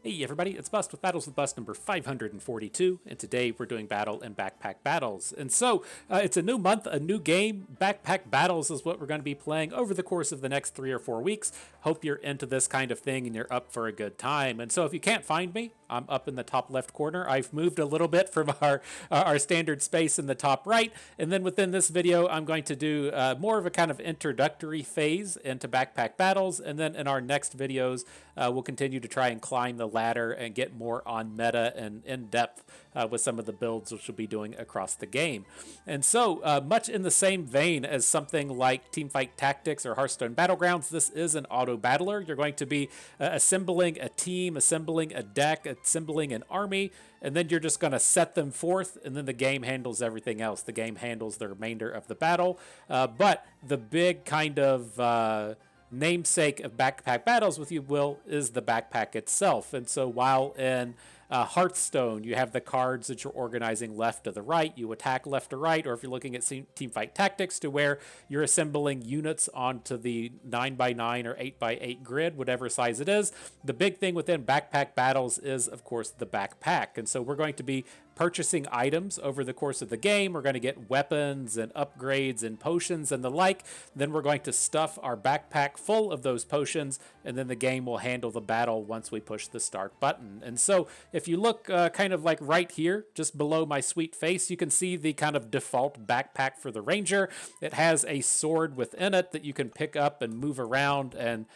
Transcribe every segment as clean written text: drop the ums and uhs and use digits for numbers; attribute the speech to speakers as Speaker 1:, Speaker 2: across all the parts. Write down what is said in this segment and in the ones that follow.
Speaker 1: Hey everybody, it's Bust with Battles with Bust number 542, and today we're doing Battle and Backpack Battles. And so, it's a new month, a new game. Backpack Battles is what we're going to be playing over the course of the next 3 or 4 weeks. Hope you're into this kind of thing and you're up for a good time. And so if you can't find me, I'm up in the top left corner. I've moved a little bit from our standard space in the top right. And then within this video, I'm going to do more of a kind of introductory phase into Backpack Battles. And then in our next videos, we'll continue to try and climb the ladder and get more on meta and in depth with some of the builds which we'll be doing across the game. And so, much in the same vein as something like Teamfight Tactics or Hearthstone Battlegrounds, this is an auto battler. You're going to be assembling a team, assembling a deck, assembling an army, and then you're just going to set them forth, and then the game handles everything else. The game handles the remainder of the battle. But the big kind of namesake of Backpack Battles, with you will, is the backpack itself. And so while in Hearthstone, you have the cards that you're organizing left to the right. You attack left to right, or if you're looking at Teamfight Tactics, to where you're assembling units onto the 9x9 or 8x8 grid, whatever size it is. The big thing within Backpack Battles is, of course, the backpack. And so we're going to be purchasing items over the course of the game. We're going to get weapons and upgrades and potions and the like. Then we're going to stuff our backpack full of those potions, and then the game will handle the battle once we push the start button. And so if you look kind of like right here, just below my sweet face, you can see the kind of default backpack for the Ranger. It has a sword within it that you can pick up and move around and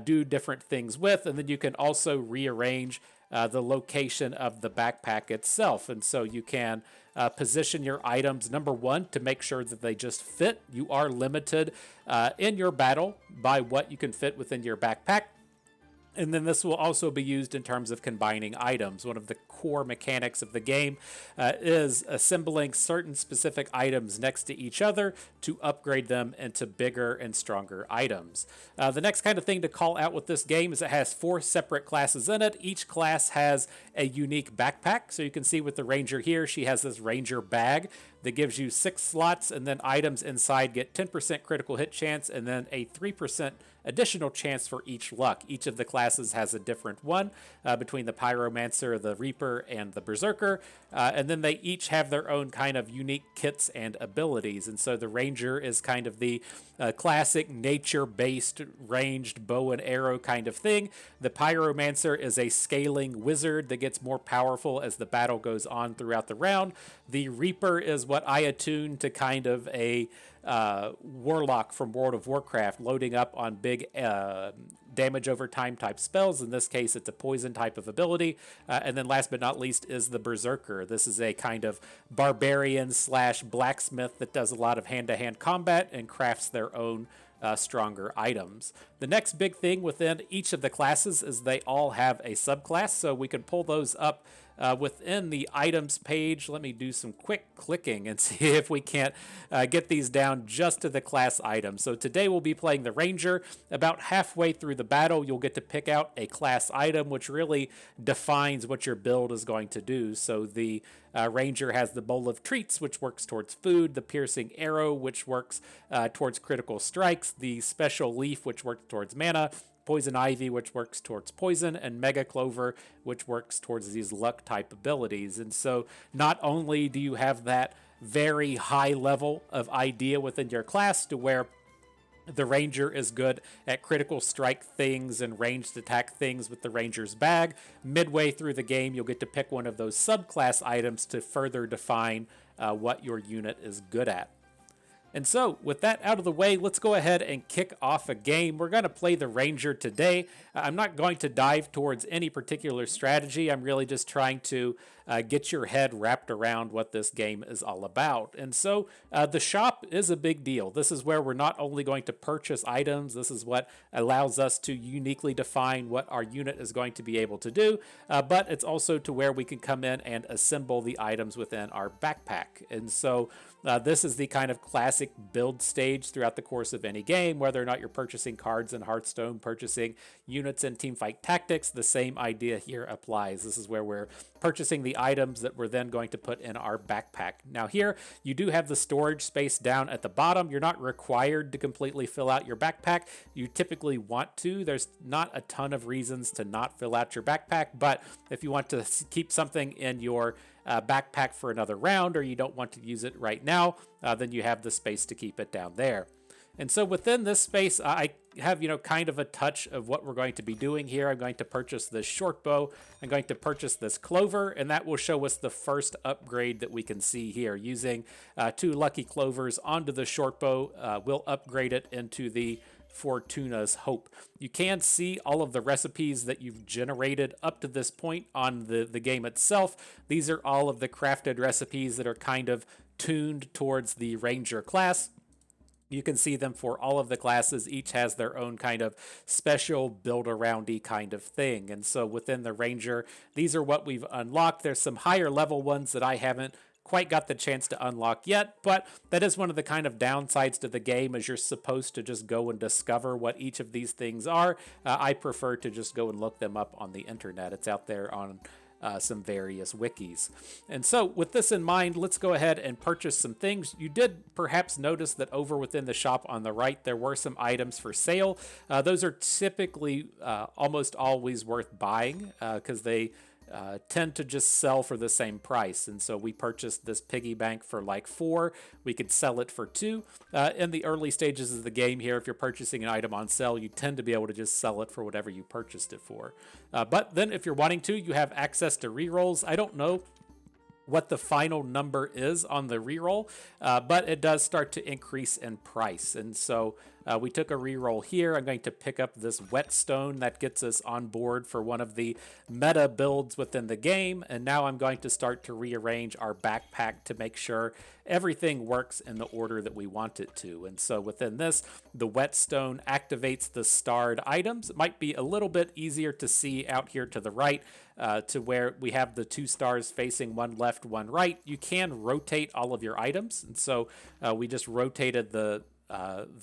Speaker 1: do different things with. And then you can also rearrange the location of the backpack itself. And so you can position your items, number one, to make sure that they just fit. You are limited in your battle by what you can fit within your backpack. And then this will also be used in terms of combining items. One of the core mechanics of the game is assembling certain specific items next to each other to upgrade them into bigger and stronger items. The next kind of thing to call out with this game is it has 4 separate classes in it. Each class has a unique backpack. So you can see with the Ranger here, she has this Ranger bag that gives you 6 slots, and then items inside get 10% critical hit chance and then a 3% additional chance for each luck. Each of the classes has a different one between the Pyromancer, the Reaper, and the Berserker. And then they each have their own kind of unique kits and abilities. And so the Ranger is kind of the classic nature-based ranged bow and arrow kind of thing. The Pyromancer is a scaling wizard that gets more powerful as the battle goes on throughout the round. The Reaper is what I attune to kind of a warlock from World of Warcraft, loading up on big damage over time type spells. In this case, it's a poison type of ability. And then last but not least is the Berserker. This is a kind of barbarian slash blacksmith that does a lot of hand-to-hand combat and crafts their own stronger items. The next big thing within each of the classes is they all have a subclass, so we can pull those up within the items page. Let me do some quick clicking and see if we can't get these down just to the class items. So today we'll be playing the Ranger. About halfway through the battle, you'll get to pick out a class item, which really defines what your build is going to do. So the Ranger has the Bowl of Treats, which works towards food, the Piercing Arrow, which works towards critical strikes, the Special Leaf, which works towards mana, Poison Ivy, which works towards poison, and Mega Clover, which works towards these luck type abilities. And so not only do you have that very high level of idea within your class to where the Ranger is good at critical strike things and ranged attack things with the Ranger's bag. Midway through the game, you'll get to pick one of those subclass items to further define what your unit is good at. And so, with that out of the way, let's go ahead and kick off a game. We're going to play the Ranger today. I'm not going to dive towards any particular strategy. I'm really just trying to get your head wrapped around what this game is all about. And so, the shop is a big deal. This is where we're not only going to purchase items, this is what allows us to uniquely define what our unit is going to be able to do, but it's also to where we can come in and assemble the items within our backpack. And so, this is the kind of classic build stage throughout the course of any game, whether or not you're purchasing cards in Hearthstone, purchasing units in Teamfight Tactics, the same idea here applies. This is where we're purchasing the items that we're then going to put in our backpack. Now here, you do have the storage space down at the bottom. You're not required to completely fill out your backpack. You typically want to. There's not a ton of reasons to not fill out your backpack, but if you want to keep something in your backpack for another round, or you don't want to use it right now, then you have the space to keep it down there. And so within this space, I have, kind of a touch of what we're going to be doing here. I'm going to purchase this short bow. I'm going to purchase this clover, and that will show us the first upgrade that we can see here. Using 2 lucky clovers onto the short bow, we'll upgrade it into the Fortuna's Hope. You can see all of the recipes that you've generated up to this point on the game itself. These are all of the crafted recipes that are kind of tuned towards the Ranger class. You can see them for all of the classes. Each has their own kind of special build-around-y kind of thing. And so within the Ranger, these are what we've unlocked. There's some higher level ones that I haven't quite got the chance to unlock yet, but that is one of the kind of downsides to the game, is you're supposed to just go and discover what each of these things are. I prefer to just go and look them up on the internet. It's out there on some various wikis. And so with this in mind, let's go ahead and purchase some things. You did perhaps notice that over within the shop on the right, there were some items for sale. Those are typically almost always worth buying because they tend to just sell for the same price. And so we purchased this piggy bank for like 4. We could sell it for 2. In the early stages of the game here, if you're purchasing an item on sale, you tend to be able to just sell it for whatever you purchased it for. But then if you're wanting to, you have access to rerolls. I don't know what the final number is on the reroll, but it does start to increase in price. And so we took a reroll here. I'm going to pick up this whetstone that gets us on board for one of the meta builds within the game. And now I'm going to start to rearrange our backpack to make sure everything works in the order that we want it to. And so within this, the whetstone activates the starred items. It might be a little bit easier to see out here to the right, to where we have the 2 stars facing one left, one right. You can rotate all of your items. And so we just rotated the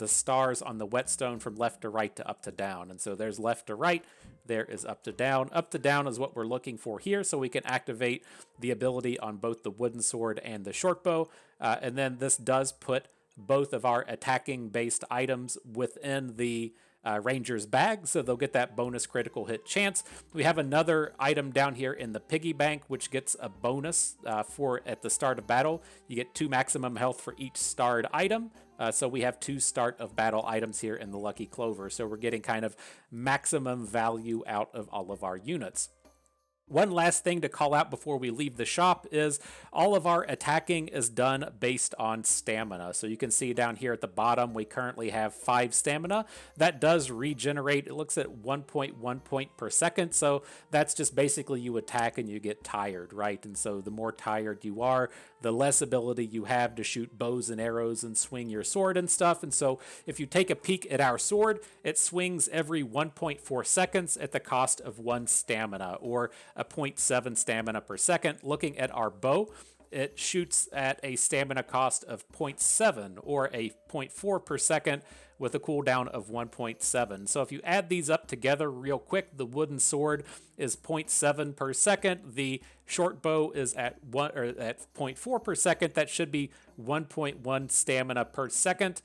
Speaker 1: stars on the whetstone from left to right to up to down. And so there's left to right, there is up to down. Up to down is what we're looking for here, so we can activate the ability on both the wooden sword and the short bow. And then this does put both of our attacking based items within the Ranger's bag, so they'll get that bonus critical hit chance. We have another item down here in the piggy bank, which gets a bonus for at the start of battle. You get 2 maximum health for each starred item. So we have 2 start of battle items here in the Lucky Clover. So we're getting kind of maximum value out of all of our units. One last thing to call out before we leave the shop is all of our attacking is done based on stamina. So you can see down here at the bottom, we currently have 5 stamina. That does regenerate. It looks at 1.1 point per second. So that's just basically you attack and you get tired, right? And so the more tired you are, the less ability you have to shoot bows and arrows and swing your sword and stuff. And so if you take a peek at our sword, it swings every 1.4 seconds at the cost of 1 stamina, or a 0.7 stamina per second. Looking at our bow, it shoots at a stamina cost of 0.7 or a 0.4 per second with a cooldown of 1.7. So if you add these up together real quick, the wooden sword is 0.7 per second. The short bow is at 0.4 per second. That should be 1.1 stamina per second,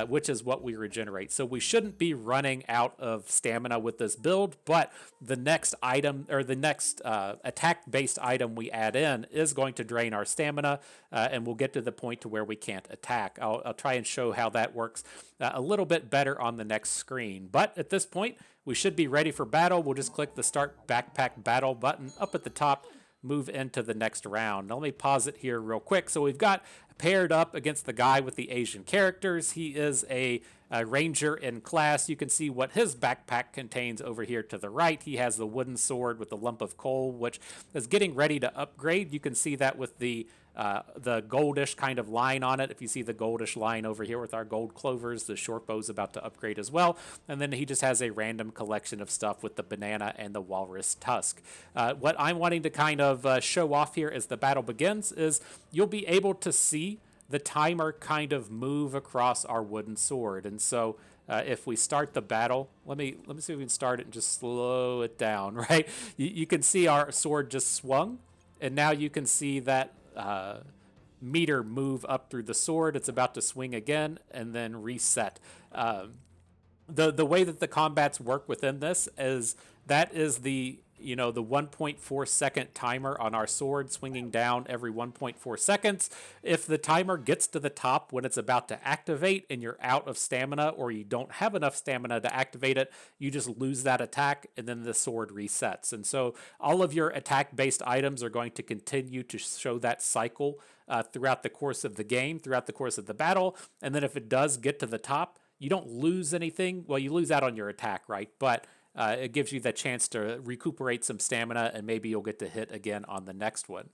Speaker 1: which is what we regenerate. So we shouldn't be running out of stamina with this build, but the next item, or the next attack-based item we add in, is going to drain our stamina, and we'll get to the point to where we can't attack. I'll try and show how that works a little bit better on the next screen. But at this point, we should be ready for battle. We'll just click the Start Backpack Battle button up at the top, move into the next round. Now, let me pause it here real quick. So we've got paired up against the guy with the Asian characters. He is a ranger in class. You can see what his backpack contains over here to the right. He has the wooden sword with the lump of coal, which is getting ready to upgrade. You can see that with the goldish kind of line on it. If you see the goldish line over here with our gold clovers, the short bow is about to upgrade as well. And then he just has a random collection of stuff with the banana and the walrus tusk. What I'm wanting to kind of show off here as the battle begins is you'll be able to see the timer kind of move across our wooden sword. And so if we start the battle, let me see if we can start it and just slow it down, right? You can see our sword just swung. And now you can see that meter move up through the sword. It's about to swing again and then reset. The way that the combats work within this is that is the the 1.4 second timer on our sword swinging down every 1.4 seconds. If the timer gets to the top when it's about to activate and you're out of stamina or you don't have enough stamina to activate it, you just lose that attack and then the sword resets. And so all of your attack based items are going to continue to show that cycle throughout the course of the game, throughout the course of the battle. And then if it does get to the top, you don't lose anything. Well, you lose out on your attack, right? But it gives you the chance to recuperate some stamina, and maybe you'll get to hit again on the next one.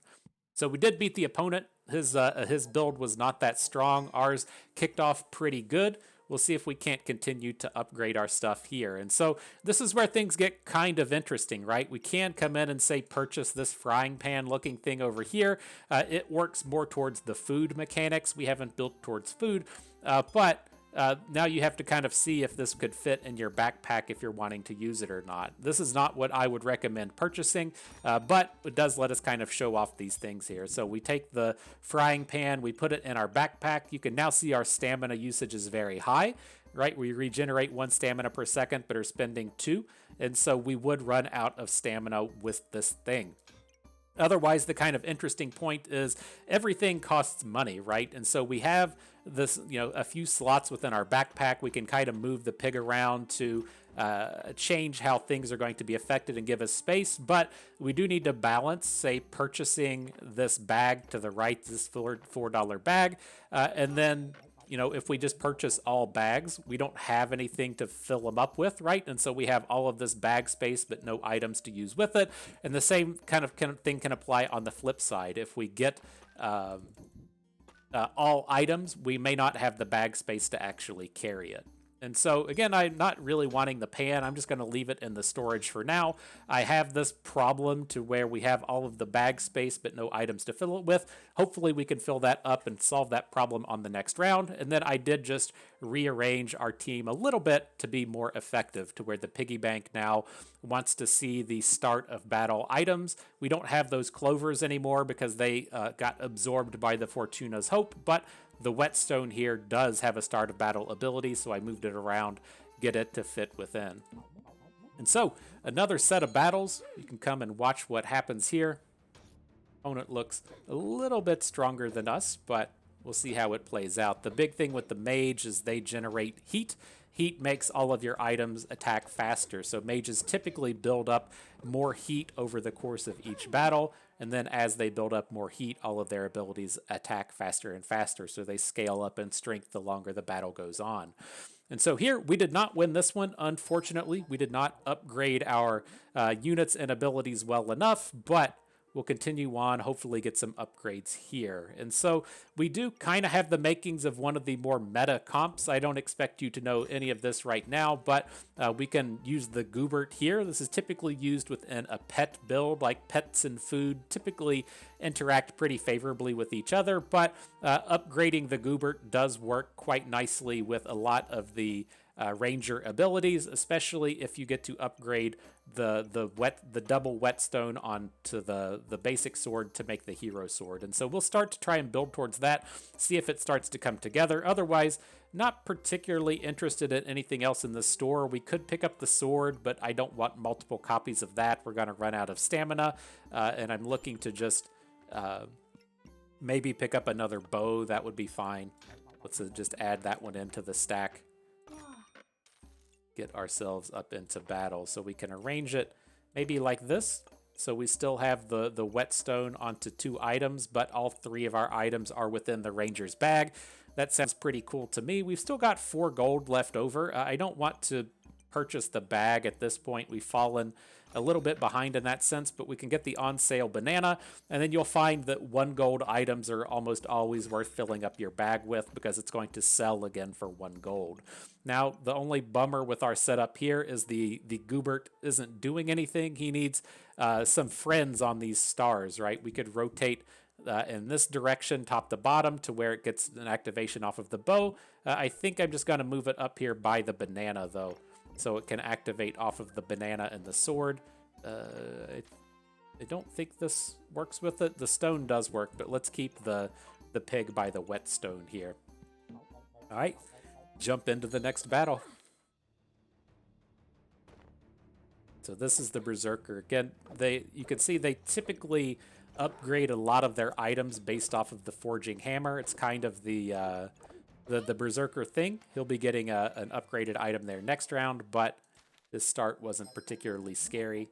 Speaker 1: So we did beat the opponent. His build was not that strong. Ours kicked off pretty good. We'll see if we can't continue to upgrade our stuff here. And so this is where things get kind of interesting, right? We can come in and say purchase this frying pan looking thing over here. It works more towards the food mechanics. We haven't built towards food, but now you have to kind of see if this could fit in your backpack if you're wanting to use it or not. This is not what I would recommend purchasing, but it does let us kind of show off these things here. So we take the frying pan, we put it in our backpack. You can now see our stamina usage is very high, right? We regenerate 1 stamina per second, but are spending 2. And so we would run out of stamina with this thing. Otherwise, the kind of interesting point is everything costs money, right? And so we have this, a few slots within our backpack. We can kind of move the pig around to change how things are going to be affected and give us space. But we do need to balance, say, purchasing this bag to the right, this $4 bag, and then if we just purchase all bags, we don't have anything to fill them up with, right? And so we have all of this bag space, but no items to use with it. And the same kind of thing can apply on the flip side. If we get all items, we may not have the bag space to actually carry it. And so, again, I'm not really wanting the pan. I'm just going to leave it in the storage for now. I have this problem to where we have all of the bag space but no items to fill it with. Hopefully we can fill that up and solve that problem on the next round. And then I did just rearrange our team a little bit to be more effective, to where the piggy bank now wants to see the start of battle items. We don't have those clovers anymore because they got absorbed by the Fortuna's Hope, but the whetstone here does have a start of battle ability, so I moved it around, get it to fit within. And so, another set of battles. You can come and watch what happens here. Opponent looks a little bit stronger than us, but we'll see how it plays out. The big thing with the mage is they generate heat. Heat makes all of your items attack faster, so mages typically build up more heat over the course of each battle, and then as they build up more heat, all of their abilities attack faster and faster, so they scale up in strength the longer the battle goes on. And so here, we did not win this one, unfortunately. We did not upgrade our units and abilities well enough, but we'll continue on, hopefully get some upgrades here. And so we do kind of have the makings of one of the more meta comps. I don't expect you to know any of this right now, but we can use the Goobert here. This is typically used within a pet build, like pets and food typically interact pretty favorably with each other, but upgrading the Goobert does work quite nicely with a lot of the ranger abilities, especially if you get to upgrade the double whetstone onto the basic sword to make the hero sword. And so we'll start to try and build towards that, see if it starts to come together. Otherwise, not particularly interested in anything else in the store. We could pick up the sword, but I don't want multiple copies of that. We're going to run out of stamina, and I'm looking to just maybe pick up another bow. That would be fine. Let's just add that one into the stack. Get ourselves up into battle, so we can arrange it maybe like this. So we still have the whetstone onto 2 items, but all 3 of our items are within the ranger's bag. That sounds pretty cool to me. We've still got 4 gold left over. I don't want to purchase the bag at this point. We've fallen a little bit behind in that sense, but we can get the on sale banana, and then you'll find that 1 gold items are almost always worth filling up your bag with because it's going to sell again for 1 gold. Now, the only bummer with our setup here is the Goobert isn't doing anything. He needs some friends on these stars, right? We could rotate in this direction, top to bottom, to where it gets an activation off of the bow. I think I'm just going to move it up here by the banana, though, so it can activate off of the banana and the sword. I I don't think this works with it. The stone does work, but let's keep the pig by the whetstone here. All right, jump into the next battle. So this is the Berserker. Again, you can see they typically upgrade a lot of their items based off of the Forging Hammer. It's kind of the Berserker thing. He'll be getting an upgraded item there next round, but this start wasn't particularly scary.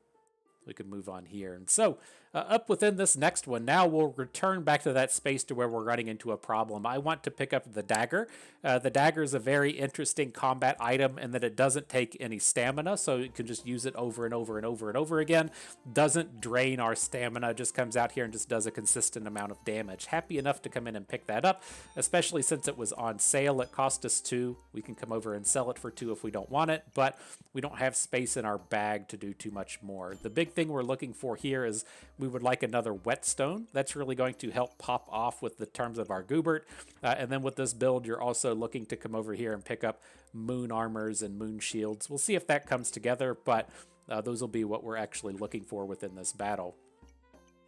Speaker 1: We could move on here. And so up within this next one, now we'll return back to that space to where we're running into a problem. I want to pick up the dagger. The dagger is a very interesting combat item in that it doesn't take any stamina, so you can just use it over and over and over and over again. Doesn't drain our stamina, just comes out here and just does a consistent amount of damage. Happy enough to come in and pick that up, especially since it was on sale. It cost us 2. We can come over and sell it for 2 if we don't want it, but we don't have space in our bag to do too much more. The big thing we're looking for here is we would like another whetstone. That's really going to help pop off with the terms of our Goobert. And then with this build, you're also looking to come over here and pick up moon armors and moon shields. We'll see if that comes together, but those will be what we're actually looking for within this battle.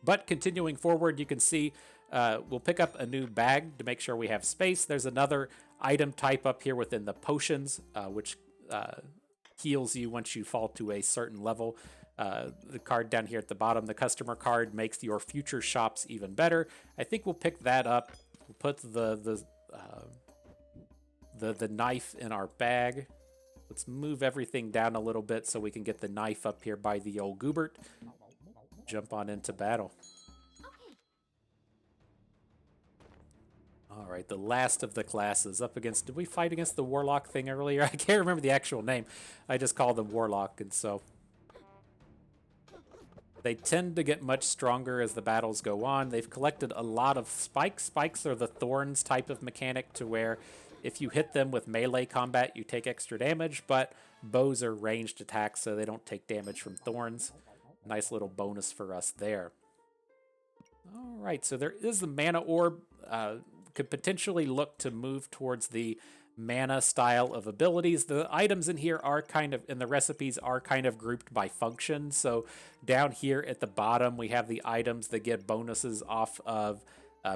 Speaker 1: But continuing forward, you can see we'll pick up a new bag to make sure we have space. There's another item type up here within the potions, which heals you once you fall to a certain level. The card down here at the bottom, the customer card, makes your future shops even better. I think we'll pick that up. We'll put the knife in our bag. Let's move everything down a little bit so we can get the knife up here by the old Goobert. Jump on into battle. All right, the last of the classes up against... Did we fight against the Warlock thing earlier? I can't remember the actual name. I just called them Warlock, and so... They tend to get much stronger as the battles go on. They've collected a lot of spikes. Spikes are the thorns type of mechanic to where if you hit them with melee combat, you take extra damage, but bows are ranged attacks, so they don't take damage from thorns. Nice little bonus for us there. All right, so there is the mana orb. Could potentially look to move towards the mana style of abilities. The items in here are kind of, in the recipes, are kind of grouped by function. So down here at the bottom, we have the items that give bonuses off of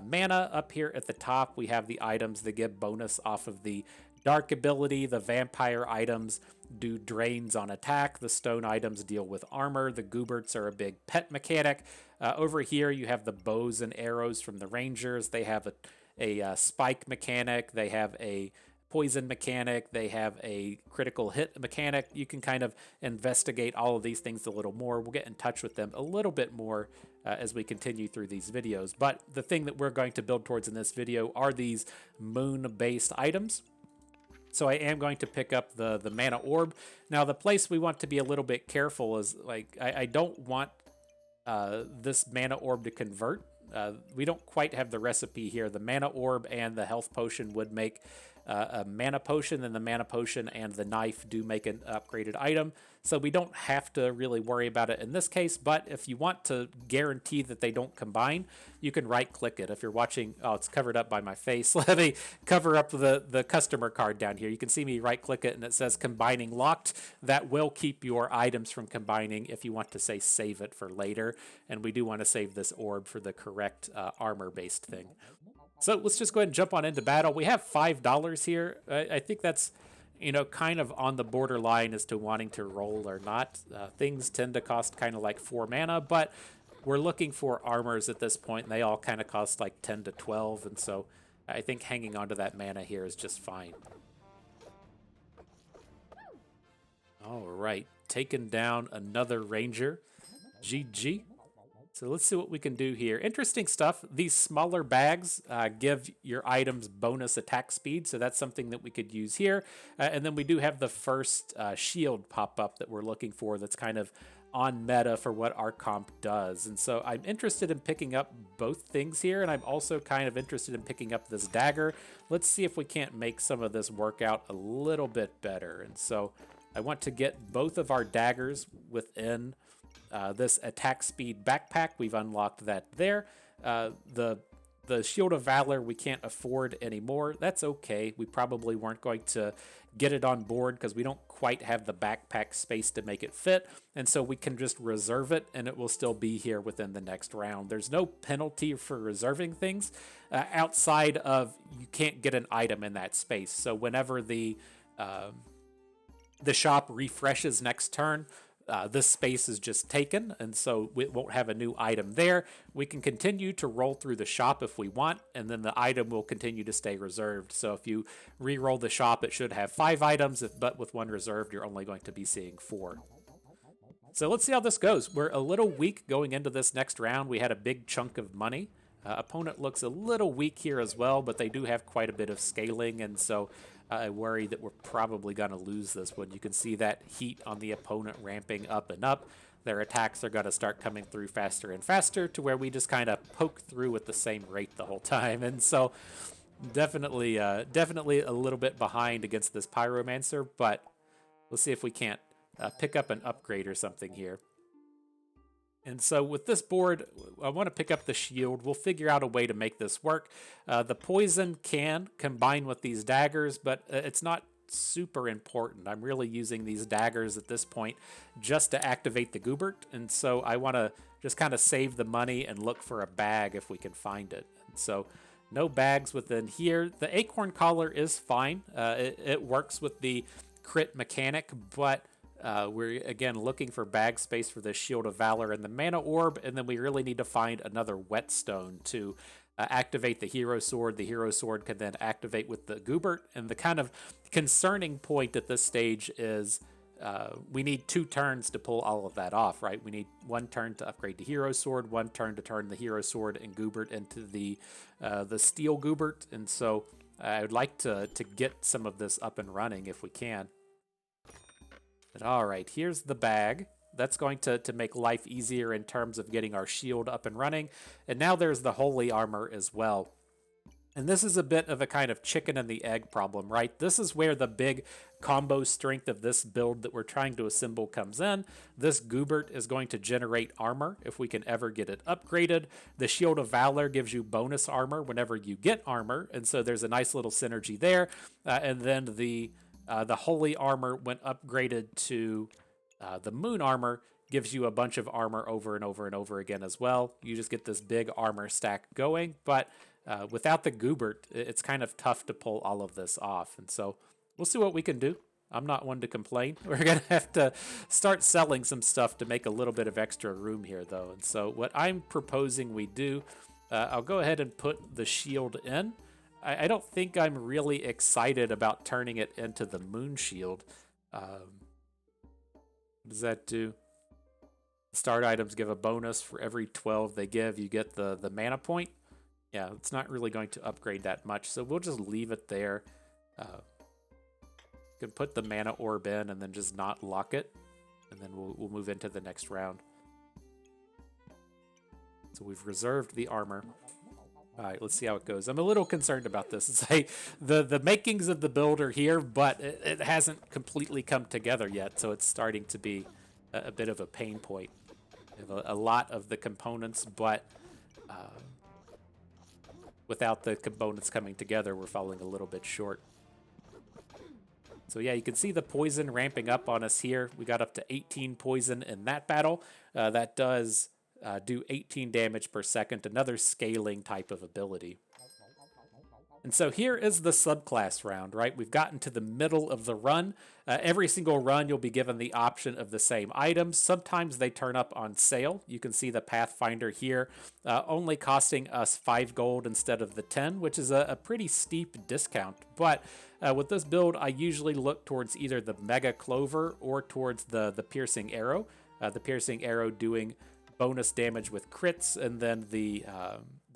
Speaker 1: mana. Up here at the top, we have the items that give bonus off of the dark ability. The vampire items do drains on attack. The stone items deal with armor. The Gooberts are a big pet mechanic. Over here, you have the bows and arrows from the rangers. They have a spike mechanic. They have a poison mechanic. They have a critical hit mechanic. You can kind of investigate all of these things a little more. We'll get in touch with them a little bit more as we continue through these videos. But the thing that we're going to build towards in this video are these moon-based items. So I am going to pick up the mana orb. Now, the place we want to be a little bit careful is, like, I don't want this mana orb to convert. We don't quite have the recipe here. The mana orb and the health potion would make a mana potion, and the mana potion and the knife do make an upgraded item. So we don't have to really worry about it in this case, but if you want to guarantee that they don't combine, you can right-click it. If you're watching, oh, it's covered up by my face. Let me cover up the customer card down here. You can see me right-click it, and it says combining locked. That will keep your items from combining if you want to, say, save it for later. And we do want to save this orb for the correct armor-based thing. So let's just go ahead and jump on into battle. We have $5 here. I think that's, you know, kind of on the borderline as to wanting to roll or not. Things tend to cost kind of like 4 mana, but we're looking for armors at this point, and they all kind of cost like 10 to 12, and so I think hanging on to that mana here is just fine. All right, taking down another ranger. GG. So let's see what we can do here. Interesting stuff. These smaller bags give your items bonus attack speed, so that's something that we could use here. And then we do have the first shield pop up that we're looking for that's kind of on meta for what our comp does. And so I'm interested in picking up both things here, and I'm also kind of interested in picking up this dagger. Let's see if we can't make some of this work out a little bit better. And so I want to get both of our daggers within this attack speed backpack. We've unlocked that there. The the Shield of Valor we can't afford anymore. That's okay. We probably weren't going to get it on board because we don't quite have the backpack space to make it fit. And so we can just reserve it and it will still be here within the next round. There's no penalty for reserving things outside of you can't get an item in that space. So whenever the shop refreshes next turn, this space is just taken, and so we won't have a new item there. We can continue to roll through the shop if we want, and then the item will continue to stay reserved. So if you re-roll the shop, it should have 5 items, but with 1 reserved, you're only going to be seeing 4. So let's see how this goes. We're a little weak going into this next round. We had a big chunk of money. Opponent looks a little weak here as well, but they do have quite a bit of scaling, and so I worry that we're probably going to lose this one. You can see that heat on the opponent ramping up and up. Their attacks are going to start coming through faster and faster to where we just kind of poke through at the same rate the whole time. And so definitely a little bit behind against this Pyromancer, but we'll see if we can't pick up an upgrade or something here. And so with this board, I want to pick up the shield. We'll figure out a way to make this work. The poison can combine with these daggers, but it's not super important. I'm really using these daggers at this point just to activate the Goobert. And so I want to just kind of save the money and look for a bag if we can find it. And so no bags within here. The Acorn Collar is fine. It works with the crit mechanic, but we're, again, looking for bag space for the Shield of Valor and the Mana Orb, and then we really need to find another Whetstone to activate the Hero Sword. The Hero Sword can then activate with the Goobert, and the kind of concerning point at this stage is we need 2 turns to pull all of that off, right? We need 1 turn to upgrade the Hero Sword, 1 turn to turn the Hero Sword and Goobert into the Steel Goobert, and so I would like to get some of this up and running if we can. But all right, here's the bag. That's going to make life easier in terms of getting our shield up and running. And now there's the Holy Armor as well. And this is a bit of a kind of chicken and the egg problem, right? This is where the big combo strength of this build that we're trying to assemble comes in. This Goobert is going to generate armor if we can ever get it upgraded. The Shield of Valor gives you bonus armor whenever you get armor. And so there's a nice little synergy there. And then the Holy Armor, when upgraded to the Moon Armor, gives you a bunch of armor over and over and over again as well. You just get this big armor stack going, but without the Goobert, it's kind of tough to pull all of this off. And so we'll see what we can do. I'm not one to complain. We're going to have to start selling some stuff to make a little bit of extra room here, though. And so what I'm proposing we do, I'll go ahead and put the shield in. I don't think I'm really excited about turning it into the Moon Shield. What does that do? Start items give a bonus for every 12 they give. You get the mana point. Yeah, it's not really going to upgrade that much, so we'll just leave it there. You can put the Mana Orb in and then just not lock it, and then we'll move into the next round. So we've reserved the armor. All right, let's see how it goes. I'm a little concerned about this. It's like the makings of the build are here, but it hasn't completely come together yet, so it's starting to be a bit of a pain point. We have a lot of the components, but without the components coming together, we're falling a little bit short. So yeah, you can see the poison ramping up on us here. We got up to 18 poison in that battle. That does do 18 damage per second, another scaling type of ability. And so here is the subclass round, right? We've gotten to the middle of the run. Every single run, you'll be given the option of the same items. Sometimes they turn up on sale. You can see the Pathfinder here only costing us 5 gold instead of the 10, which is a pretty steep discount. But with this build, I usually look towards either the Mega Clover or towards the Piercing Arrow. The Piercing Arrow doing bonus damage with crits, and then the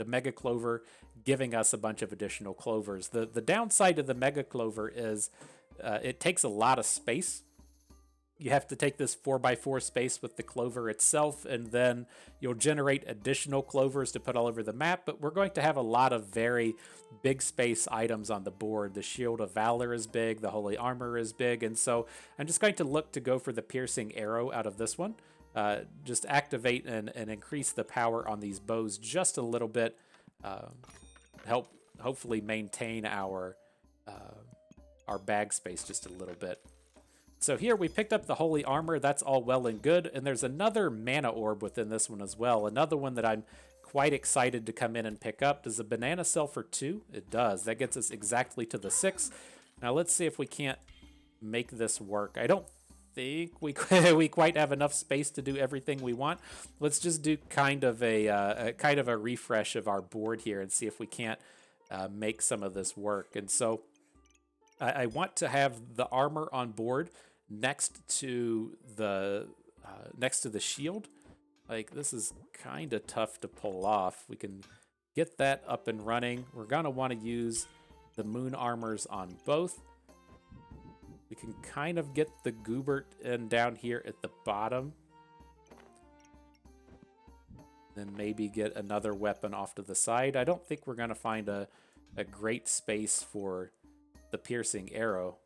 Speaker 1: Mega Clover giving us a bunch of additional clovers. The downside of the Mega Clover is it takes a lot of space. You have to take this 4x4 space with the clover itself, and then you'll generate additional clovers to put all over the map, but we're going to have a lot of very big space items on the board. The Shield of Valor is big, the Holy Armor is big, and so I'm just going to look to go for the Piercing Arrow out of this one. Just activate and increase the power on these bows just a little bit. help hopefully maintain our bag space just a little bit. So here we picked up the Holy Armor. That's all well and good. And there's another mana orb within this one as well. Another one that I'm quite excited to come in and pick up. Does a banana sell for 2? It does. That gets us exactly to the 6. Now let's see if we can't make this work. I don't think we quite have enough space to do everything we want. Let's just do kind of a refresh of our board here and see if we can't make some of this work. And so I want to have the armor on board next to the shield. Like, this is kind of tough to pull off. We can get that up and running. We're gonna want to use the moon armors on both. We can kind of get the Goobert in down here at the bottom. Then maybe get another weapon off to the side. I don't think we're gonna find a great space for the piercing arrow.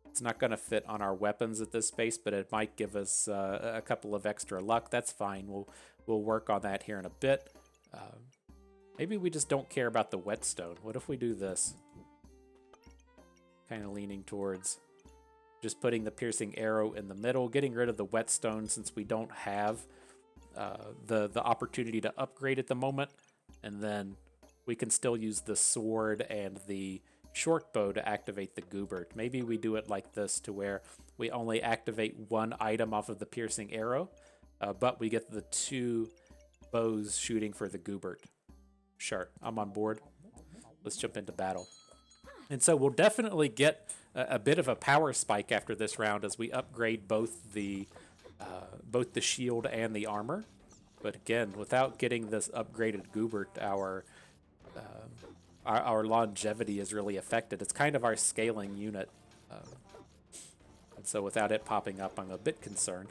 Speaker 1: It's not going to fit on our weapons at this space, but it might give us a couple of extra luck. That's fine. We'll work on that here in a bit. Maybe we just don't care about the whetstone. What if we do this? Kind of leaning towards just putting the piercing arrow in the middle, getting rid of the whetstone since we don't have the opportunity to upgrade at the moment, and then we can still use the sword and the short bow to activate the Goobert. Maybe we do it like this to where we only activate one item off of the piercing arrow, but we get the 2 bows shooting for the Goobert. Sure, I'm on board. Let's jump into battle. And so we'll definitely get a bit of a power spike after this round as we upgrade both the shield and the armor. But again, without getting this upgraded Goobert, our longevity is really affected. It's kind of our scaling unit. And so without it popping up, I'm a bit concerned.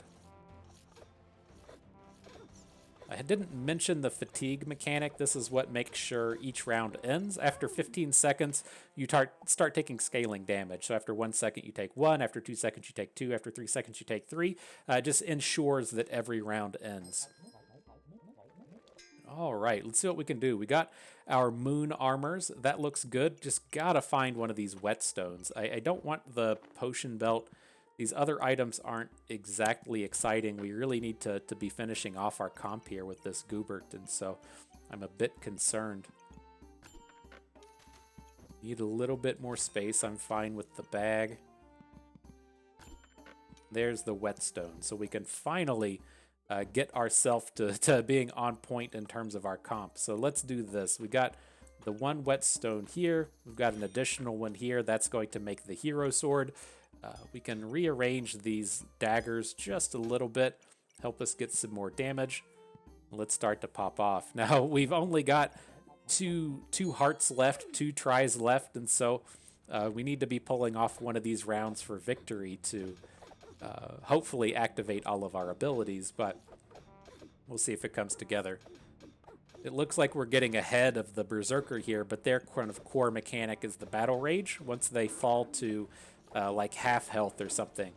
Speaker 1: I didn't mention the fatigue mechanic. This is what makes sure each round ends. After 15 seconds, you start taking scaling damage. So after 1 second, you take 1. After 2 seconds, you take 2. After 3 seconds, you take 3. It just ensures that every round ends. All right, let's see what we can do. We got our moon armors. That looks good. Just gotta find one of these whetstones. I don't want the potion belt. These other items aren't exactly exciting. We really need to be finishing off our comp here with this Goobert, and so I'm a bit concerned. Need a little bit more space. I'm fine with the bag. There's the whetstone, so we can finally get ourselves to being on point in terms of our comp. So let's do this. We got the 1 whetstone here. We've got an additional one here. That's going to make the hero sword. We can rearrange these daggers just a little bit, help us get some more damage. Let's start to pop off. Now, we've only got two hearts left, 2 tries left, and so we need to be pulling off one of these rounds for victory to hopefully activate all of our abilities, but we'll see if it comes together. It looks like we're getting ahead of the Berserker here, but their kind of core mechanic is the Battle Rage. Once they fall to like half health or something,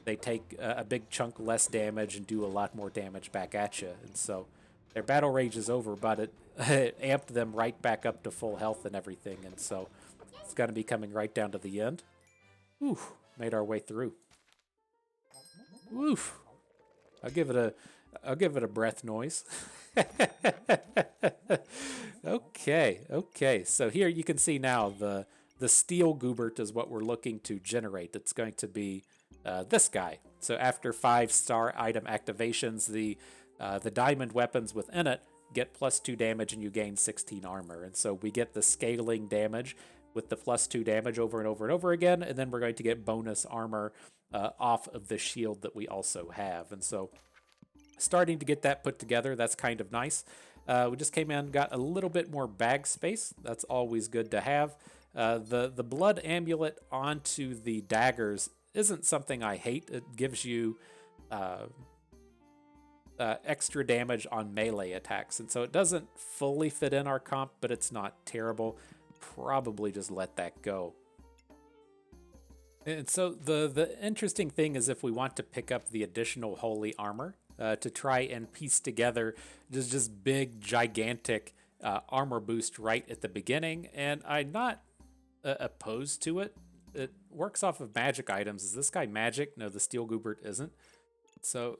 Speaker 1: they take a big chunk less damage and do a lot more damage back at you. And so their Battle Rage is over, but it amped them right back up to full health and everything. And so it's going to be coming right down to the end. Ooh, made our way through. Oof. I'll give it a breath noise. Okay. So here you can see now the steel Goobert is what we're looking to generate. It's going to be this guy. So after 5-star item activations, the diamond weapons within it get +2 damage and you gain 16 armor. And so we get the scaling damage with the +2 damage over and over and over again, and then we're going to get bonus armor off of the shield that we also have. And so starting to get that put together, that's kind of nice. We just came in, got a little bit more bag space. That's always good to have. The blood amulet onto the daggers isn't something I hate. It gives you extra damage on melee attacks, and so it doesn't fully fit in our comp, but it's not terrible. Probably just let that go. And so the interesting thing is if we want to pick up the additional holy armor to try and piece together just big, gigantic armor boost right at the beginning, and I'm not opposed to it. It works off of magic items. Is this guy magic? No, the Steel Goobert isn't. So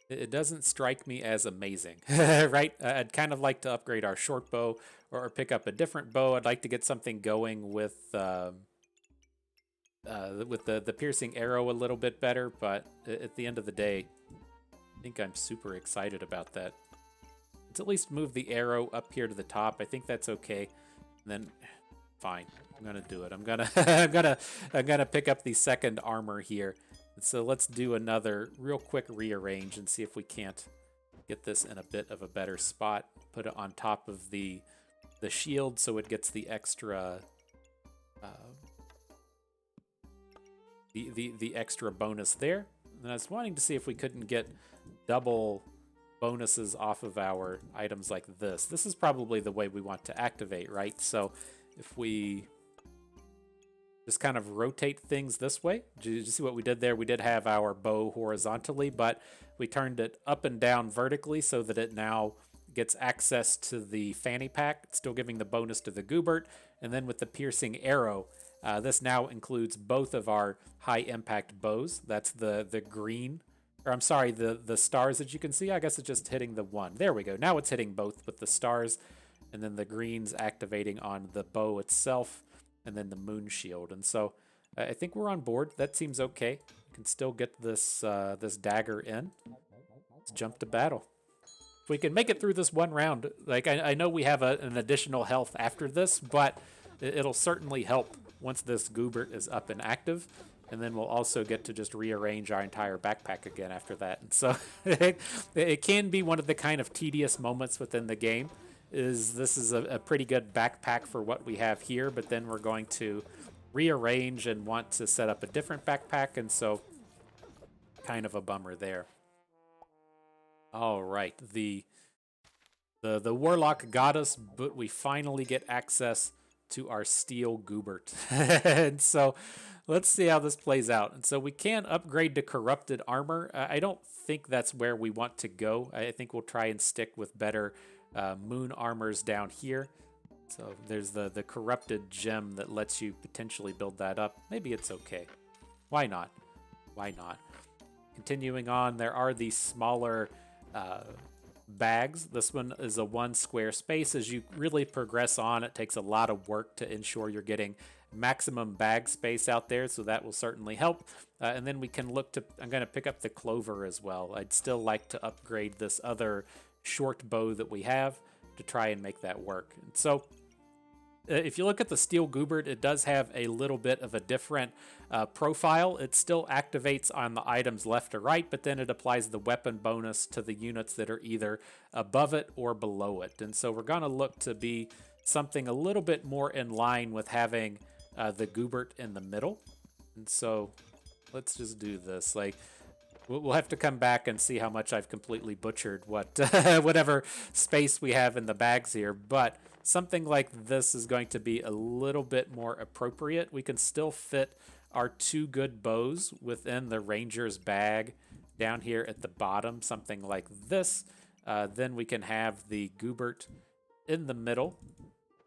Speaker 1: it doesn't strike me as amazing, right? I'd kind of like to upgrade our short bow or pick up a different bow. I'd like to get something going with the piercing arrow a little bit better, but at the end of the day, I think I'm super excited about that. Let's at least move the arrow up here to the top. I think that's okay. And then, fine, I'm gonna do it. I'm gonna I'm gonna pick up the second armor here. So let's do another real quick rearrange and see if we can't get this in a bit of a better spot. Put it on top of the shield so it gets the extra the extra bonus there. And I was wanting to see if we couldn't get double bonuses off of our items like this. This is probably the way we want to activate, right? So if we just kind of rotate things this way. Did you see what we did there? We did have our bow horizontally, but we turned it up and down vertically so that it now gets access to the fanny pack. It's still giving the bonus to the Goobert. And then with the piercing arrow, this now includes both of our high impact bows. That's the green, or I'm sorry, the stars that you can see. I guess it's just hitting the one. There we go. Now it's hitting both with the stars, and then the greens activating on the bow itself, and then the moon shield. And so I think we're on board. That seems okay. We can still get this this dagger in. Let's jump to battle. If we can make it through this one round, like I know we have an additional health after this, but it'll certainly help once this Goobert is up and active. And then we'll also get to just rearrange our entire backpack again after that. And so it can be one of the kind of tedious moments within the game. This is a pretty good backpack for what we have here, but then we're going to rearrange and want to set up a different backpack, and so kind of a bummer there. All right, the Warlock got us, but we finally get access to our Steel Goobert. And so let's see how this plays out. And so we can upgrade to Corrupted Armor. I don't think that's where we want to go. I think we'll try and stick with better moon armors down here. So there's the corrupted gem that lets you potentially build that up. Maybe it's okay. Why not? Why not? Continuing on, there are these smaller bags. This one is a 1 square space. As you really progress on, it takes a lot of work to ensure you're getting maximum bag space out there, so that will certainly help. And then we can look to, I'm going to pick up the clover as well. I'd still like to upgrade this other short bow that we have to try and make that work. And so if you look at the Steel Goobert, it does have a little bit of a different profile. It still activates on the items left or right, but then it applies the weapon bonus to the units that are either above it or below it. And so we're going to look to be something a little bit more in line with having the Goobert in the middle. And so let's just do this. Like, we'll have to come back and see how much I've completely butchered what whatever space we have in the bags here, but something like this is going to be a little bit more appropriate. We can still fit our 2 good bows within the Ranger's bag down here at the bottom, something like this. Then we can have the Goobert in the middle,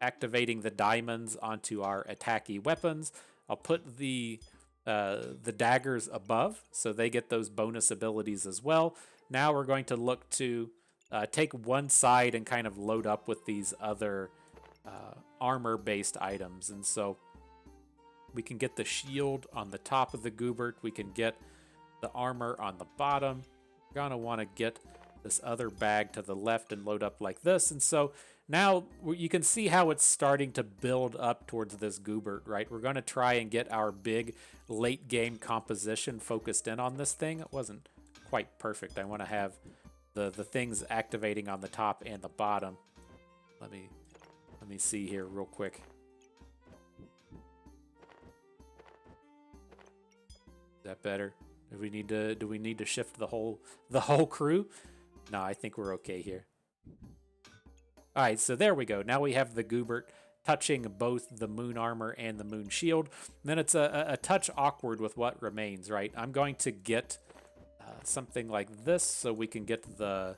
Speaker 1: activating the diamonds onto our attacky weapons. I'll put the daggers above, so they get those bonus abilities as well. Now we're going to look to take one side and kind of load up with these other armor-based items. And so we can get the shield on the top of the Goobert. We can get the armor on the bottom. We're going to want to get this other bag to the left and load up like this. And so now you can see how it's starting to build up towards this Goobert, right? We're going to try and get our big late game composition focused in on this thing. It wasn't quite perfect. I want to have the things activating on the top and the bottom. Let me see here real quick. Is that better? Do we need to shift the whole crew? No, I think we're okay here. All right, so there we go. Now we have the Goobert touching both the moon armor and the moon shield. And then it's a touch awkward with what remains, right? I'm going to get something like this so we can get the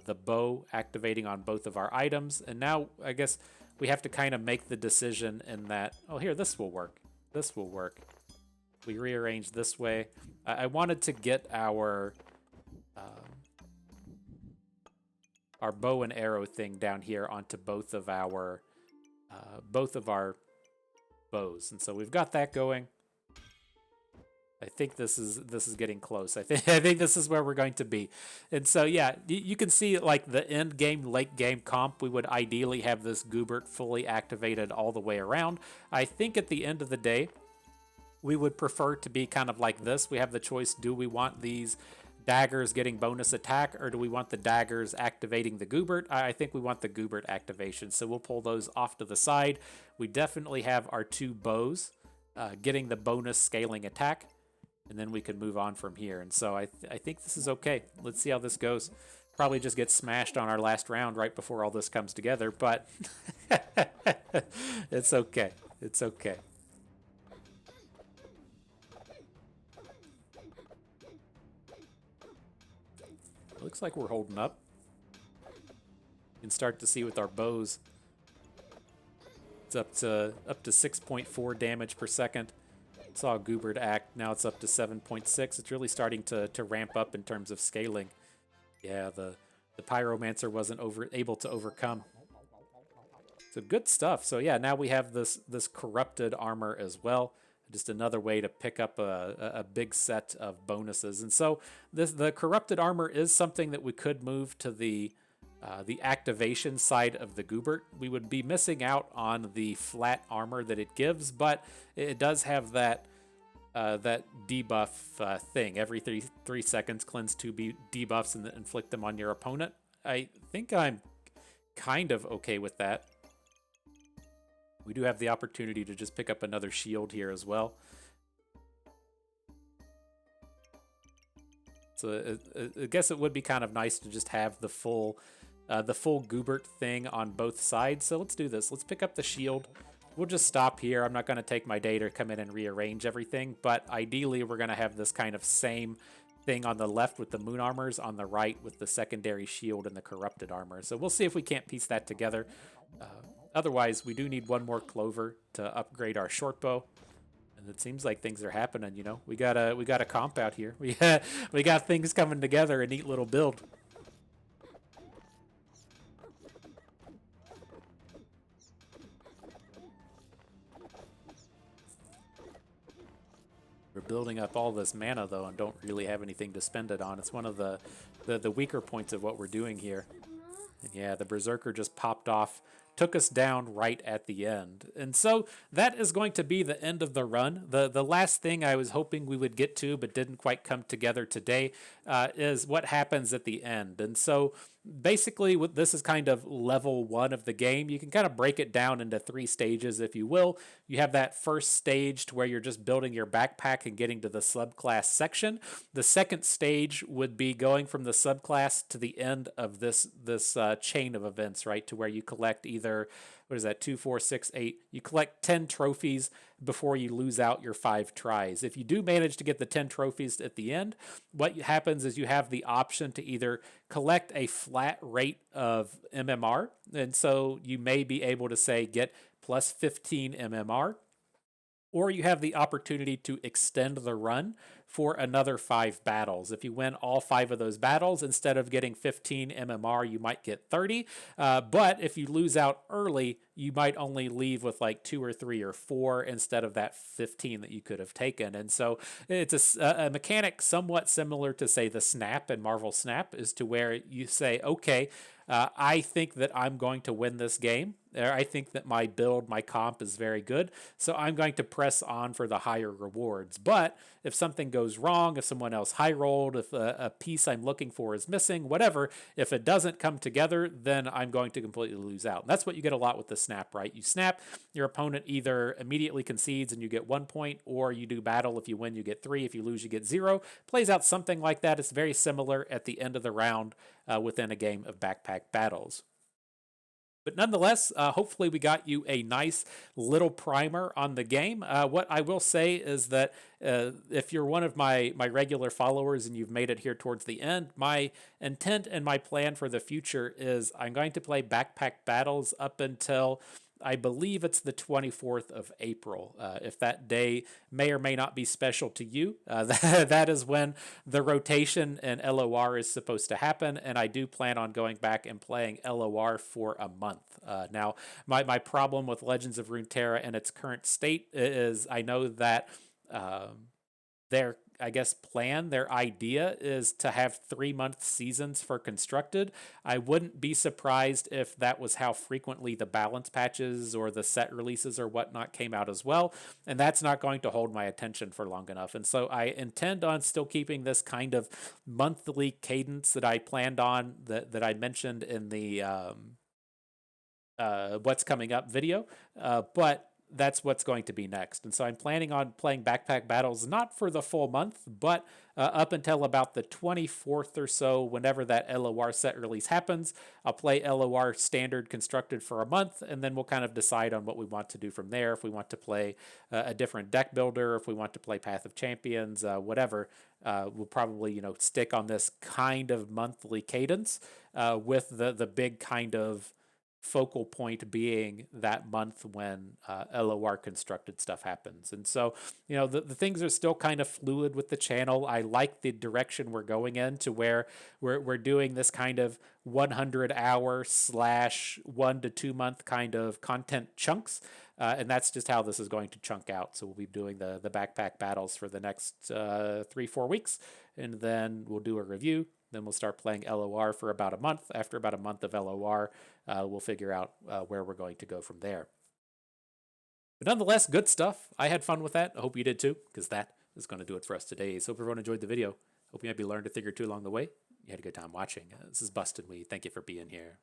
Speaker 1: the bow activating on both of our items. And now I guess we have to kind of make the decision in that, oh, here, this will work. This will work. We rearrange this way. I wanted to get our bow and arrow thing down here onto both of our bows. And so we've got that going. I think this is getting close. I think this is where we're going to be. And so yeah, you can see like the end game, late game comp, we would ideally have this Goobert fully activated all the way around. I think at the end of the day, we would prefer to be kind of like this. We have the choice, do we want these daggers getting bonus attack, or do we want the daggers activating the Goobert? I think we want the Goobert activation, so we'll pull those off to the side. We definitely have our two bows getting the bonus scaling attack, and then we can move on from here. And so I think this is okay. Let's see how this goes. Probably just get smashed on our last round right before all this comes together, but it's okay. It's okay. Looks like we're holding up. You can start to see with our bows, it's up to 6.4 damage per second. Saw Goobert act. Now it's up to 7.6. It's really starting to ramp up in terms of scaling. Yeah, the Pyromancer wasn't able to overcome. So good stuff. So yeah, now we have this corrupted armor as well. Just another way to pick up a big set of bonuses. And so the corrupted armor is something that we could move to the activation side of the Goobert. We would be missing out on the flat armor that it gives, but it does have that debuff thing. Every 3 seconds, cleanse 2 debuffs and inflict them on your opponent. I think I'm kind of okay with that. We do have the opportunity to just pick up another shield here as well. So I guess it would be kind of nice to just have the full Goobert thing on both sides. So let's do this. Let's pick up the shield. We'll just stop here. I'm not going to take my day to come in and rearrange everything, but ideally we're going to have this kind of same thing on the left with the moon armors, on the right with the secondary shield and the corrupted armor. So we'll see if we can't piece that together. Otherwise, we do need one more clover to upgrade our short bow. And it seems like things are happening, you know. We got a comp out here. We got things coming together, a neat little build. We're building up all this mana though, and don't really have anything to spend it on. It's one of the weaker points of what we're doing here. And yeah, the Berserker just popped off, took us down right at the end. And so that is going to be the end of the run. The last thing I was hoping we would get to but didn't quite come together today is what happens at the end. And so basically this is kind of level 1 of the game. You can kind of break it down into 3 stages, if you will. You have that first stage to where you're just building your backpack and getting to the subclass section. The second stage would be going from the subclass to the end of this chain of events, right? To where you collect either, what is that, 2, 4, 6, 8. You collect 10 trophies before you lose out your 5 tries. If you do manage to get the 10 trophies at the end, what happens is you have the option to either collect a flat rate of MMR, and so you may be able to say get plus 15 MMR, or you have the opportunity to extend the run for another 5 battles. If you win all 5 of those battles, instead of getting 15 MMR, you might get 30. But if you lose out early, you might only leave with like 2 or 3 or 4 instead of that 15 that you could have taken. And so it's a mechanic somewhat similar to, say, the Snap in Marvel Snap, is to where you say, okay, I think that I'm going to win this game. I think that my build, my comp is very good, so I'm going to press on for the higher rewards. But if something goes wrong, if someone else high rolled, if a piece I'm looking for is missing, whatever, if it doesn't come together, then I'm going to completely lose out. And that's what you get a lot with the Snap, right? You snap, your opponent either immediately concedes and you get 1 point, or you do battle. If you win, you get 3. If you lose, you get 0. Plays out something like that. It's very similar at the end of the round within a game of backpack battles. But nonetheless, hopefully we got you a nice little primer on the game. What I will say is that if you're one of my regular followers and you've made it here towards the end, my intent and my plan for the future is I'm going to play Backpack Battles up until I believe it's the 24th of April. If that day may or may not be special to you, that is when the rotation in LOR is supposed to happen. And I do plan on going back and playing LOR for a month. Now, my problem with Legends of Runeterra in its current state is I know that their I guess their idea is to have 3-month seasons for constructed. I wouldn't be surprised if that was how frequently the balance patches or the set releases or whatnot came out as well. And that's not going to hold my attention for long enough. And so I intend on still keeping this kind of monthly cadence that I planned on, that I mentioned in the what's coming up video. But that's what's going to be next. And so I'm planning on playing Backpack Battles not for the full month, but up until about the 24th or so, whenever that LOR set release happens. I'll play LOR standard constructed for a month, and then we'll kind of decide on what we want to do from there. If we want to play a different deck builder, if we want to play Path of Champions, whatever. We'll probably stick on this kind of monthly cadence with the big kind of focal point being that month when LOR constructed stuff happens. And so, the things are still kind of fluid with the channel. I like the direction we're going in, to where we're doing this kind of 100-hour / 1 to 2 month kind of content chunks. And that's just how this is going to chunk out. So we'll be doing the Backpack Battles for the next 3-4 weeks, and then we'll do a review. Then we'll start playing LOR for about a month. After about a month of LOR, we'll figure out where we're going to go from there. But nonetheless, good stuff. I had fun with that. I hope you did too, because that is going to do it for us today. So hope everyone enjoyed the video. Hope you maybe learned a thing or two along the way. You had a good time watching. This is Bustin' We. Thank you for being here.